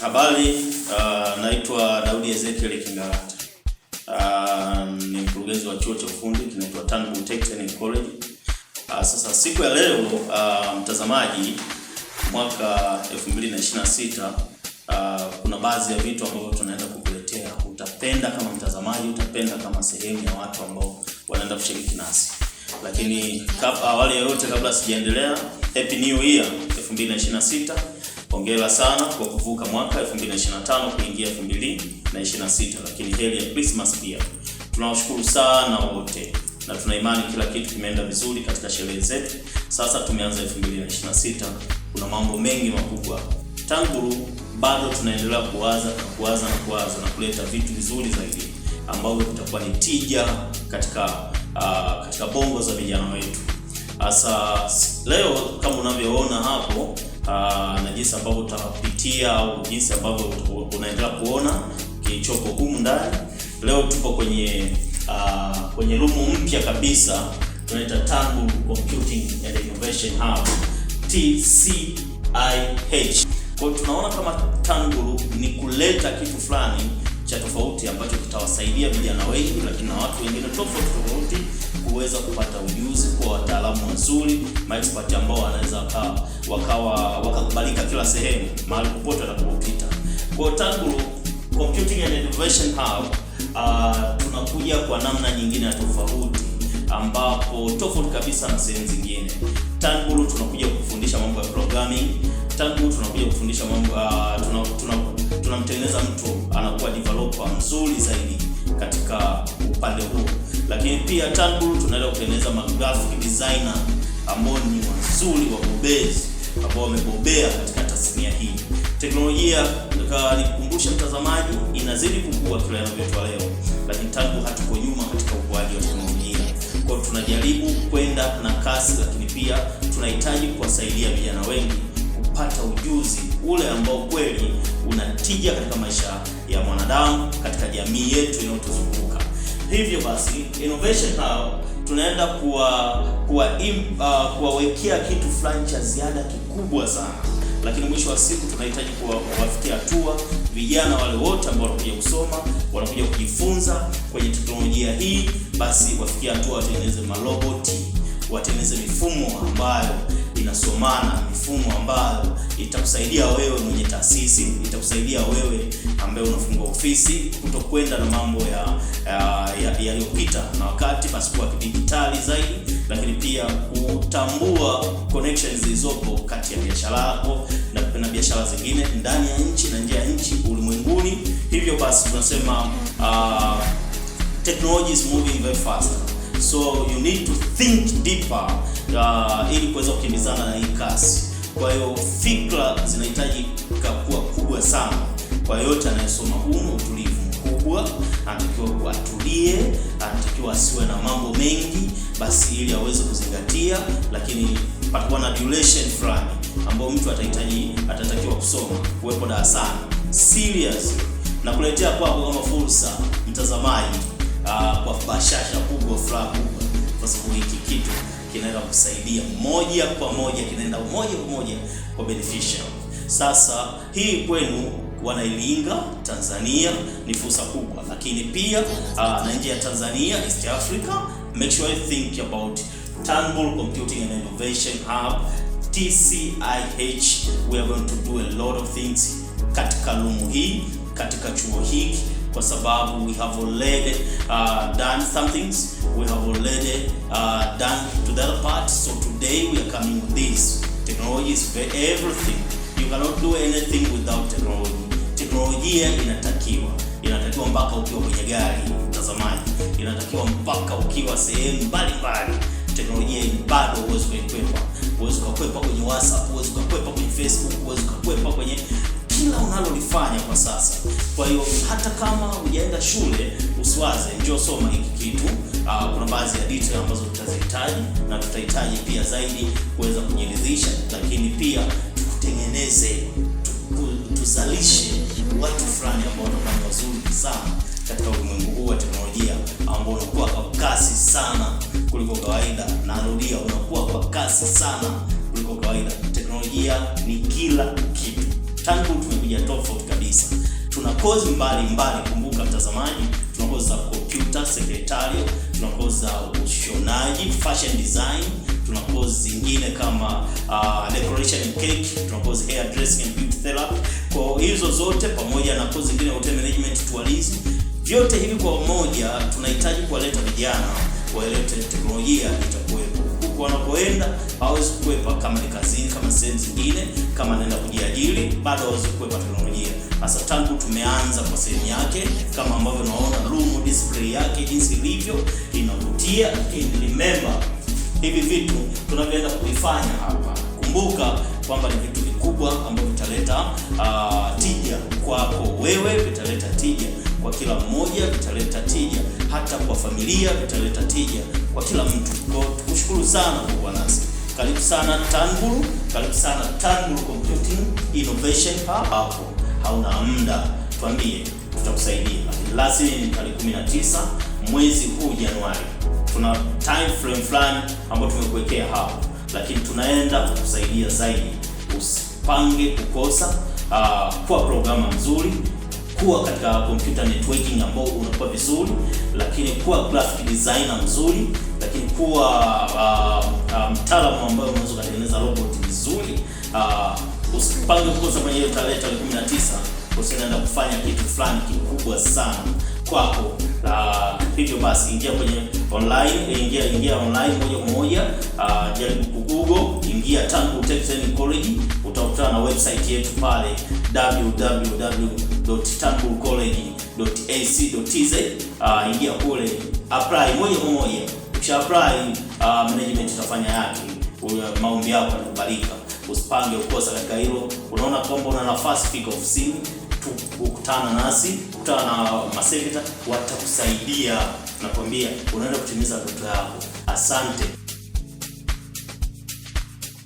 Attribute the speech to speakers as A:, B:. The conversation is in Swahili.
A: Habari, naitwa Daudi Ezekiel Kingalata. Ni mkurugenzi wa chuo cha ufundi kinaitwa Turnbull Technical College. Sasa siku ya leo, mtazamaji, mwaka 2026, kuna baadhi ya vitu ambavyo tunaenda kukuletea. Utapenda kama mtazamaji, utapenda kama sehemu ya watu ambao wanaenda kushiriki nasi. Lakini awali yote, kabla sijaendelea, Happy New Year 2026. Hongera sana kwa kuvuka mwaka 2025 kuingia 2026, lakini heri ya Christmas pia. Tunawashukuru sana wote na tuna imani kila kitu kimeenda vizuri katika sherehe zetu. Sasa tumeanza 2026, kuna mambo mengi makubwa. Tangu bado tunaendelea kuwaza na kuleta vitu vizuri zaidi ambavyo vitakuwa ni tija katika bongo za vijana wetu. Sasa leo kama unavyoona hapo, na jinsi ambavyo utapitia au jinsi ambavyo unaendelea kuona kilichopo humu ndani. Leo tupo kwenye room mpya kabisa, tunaita Turnbull Computing and Innovation Hub, TCIH. Kwa tunaona kama Turnbull ni kuleta kitu fulani cha tofauti ambacho kitawasaidia vijana wengi, lakini na watu wengine tofauti kuweza kupata ujuzi kwa wataalamu wazuri, expert ambao wanaweza wakakubalika kila sehemu, mahali popote watakapopita. Kwa Turnbull Computing and Innovation Hub, tunakuja kwa namna nyingine ya tofauti, ambapo tofauti kabisa na sehemu zingine. Turnbull tunakuja kufundisha mambo ya programming. Turnbull tunakuja kufundisha mambo tunamtengeneza mtu anakuwa developer mzuri zaidi katika upande huu. Lakini pia Turnbull tunaenda kutengeneza graphic designer ambao ni wazuri wabobezi ambao wamebobea katika tasnia hii. Teknolojia, nikukumbusha mtazamaji, inazidi kukua kila inavyotoa leo, lakini Turnbull hatuko nyuma katika ukuaji wa teknolojia. Kwa hiyo tunajaribu kwenda na kasi, lakini pia tunahitaji kuwasaidia vijana wengi kupata ujuzi ule ambao kweli unatija katika maisha ya mwanadamu, katika jamii yetu inayotuzunguka. Hivyo basi, Innovation Hub tunaenda kuwawekea kitu fulani cha ziada kikubwa sana, lakini mwisho wa siku tunahitaji kuwafikia hatua vijana wale wote ambao wanakuja kusoma, wanakuja kujifunza kwenye teknolojia hii. Basi wafikia hatua watengeneze maroboti, watengeneze mifumo ambayo inasomana, mifumo ambayo itakusaidia wewe mwenye taasisi, itakusaidia wewe ambaye unafungua ofisi kutokwenda na mambo yaliyopita na wakati, basi kuwa kidijitali zaidi, lakini pia kutambua connections zilizopo kati ya biashara yako na biashara zingine ndani ya nchi na nje ya nchi, ulimwenguni. Hivyo basi tunasema technology is moving very fast, so you need to think deeper ili kuweza kukimbizana na hii kasi. Kwa hiyo fikra zinahitaji kuwa kubwa sana. Kwa yote anayesoma humu, utulivu mkubwa, anatakiwa atulie, anatakiwa asiwe na mambo mengi, basi ili aweze kuzingatia, lakini patakuwa na duration fulani ambao mtu atatakiwa kusoma, kuwepo darasani serious na kuletea kwako kama fursa mtazamaji, kwa bashasha kubwa, furaha kubwa, kwa sababu hiki kitu kinaenda kusaidia moja kwa moja, kinaenda moja kwa moja kwa beneficial. Sasa hii kwenu Wanailinga, Tanzania ni fursa kubwa, lakini pia na nje ya Tanzania, East Africa, make sure you think about Turnbull Computing and Innovation Hub, TCIH. We are going to do a lot of things katika lumu hii, katika chuo hiki, kwa sababu we have already done some things, we have already done to the other part. So today we are coming with this. Technology is everything. You cannot do anything without technology. Teknolojia inatakiwa mpaka ukiwa kwenye gari, mtazamaji, inatakiwa mpaka ukiwa sehemu mbalimbali. Teknolojia bado huwezi kuikwepa. Huwezi kukwepa kwenye WhatsApp, huwezi kukwepa kwenye Facebook, huwezi kukwepa kwenye kila unalolifanya kwa sasa. Kwa hiyo hata kama hujaenda shule, usiwaze njoo soma hiki kitu. Kuna baadhi ya details ambazo tutazihitaji na tutahitaji pia zaidi kuweza kujiridhisha, lakini pia tutengeneze, tuzalishe watu fulani ambao wanakuwa wazuri sana katika ulimwengu huu wa teknolojia, ambao unakuwa kwa kasi sana kuliko kawaida. Narudia, unakuwa kwa kasi sana kuliko kawaida. Teknolojia ni kila kitu. Turnbull tumekuja tofauti kabisa. Tuna kozi mbalimbali, kumbuka mtazamaji, tuna kozi za computer secretarial, tuna kozi za ushonaji, fashion design, tuna kozi zingine kama decoration and cake, tuna kozi hair dressing and beauty therapy. Kwa hizo zote pamoja na kozi zingine hotel management, tourism, vyote hivi kwa pamoja tunahitaji kuwaleta vijana waelewe teknolojia itakuwepo. Huko wanapoenda hawezi kukwepa, kama ni kazini, kama sehemu zingine, kama anaenda kujiajiri, bado hawezi kukwepa teknolojia. Sasa Turnbull tumeanza kwa sehemu yake, kama ambavyo unaona room display yake jinsi ilivyo inavutia. Remember, hivi vitu tunavyoenda kuifanya hapa, kumbuka kwamba ni vitu vikubwa ambavyo vitaleta tija kwako wewe, vitaleta tija kwa kila mmoja, vitaleta tija hata kwa familia, vitaleta tija kwa kila mtu. Kwa tukushukuru sana kwa kuwa nasi. Karibu sana Turnbull, karibu sana Turnbull Computing Innovation Hub. Hapo hauna muda, tuambie, tutakusaidia. Rasmi ni tarehe 19 mwezi huu Januari. Tuna time frame fulani ambayo tumekuwekea hapo, lakini tunaenda kukusaidia zaidi. Usipange kukosa kuwa programmer mzuri, kuwa katika computer networking ambao unakuwa vizuri, lakini kuwa graphic designer mzuri, lakini kuwa mtaalamu ambaye unaweza kutengeneza robot vizuri. Usipange kukosa kwenye hiyo tarehe 19, usienda kufanya kitu fulani kikubwa sana kwako. Hivyo basi ingia kwenye online, ingia online moja kwa moja, jaribu Google, ingia Turnbull Technical College, utakutana na website yetu pale www.turnbullcollege.ac.tz. Ingia kule, apply moja kwa moja. Ukisha apply, management itafanya yake, maombi yako yatakubalika. Usipange ukosa katika hilo. Unaona kwamba una nafasi, fika ofisini, ukutana nasi, ukutana na masekretari, watakusaidia. Nakwambia unaenda kutimiza ndoto yako. Asante.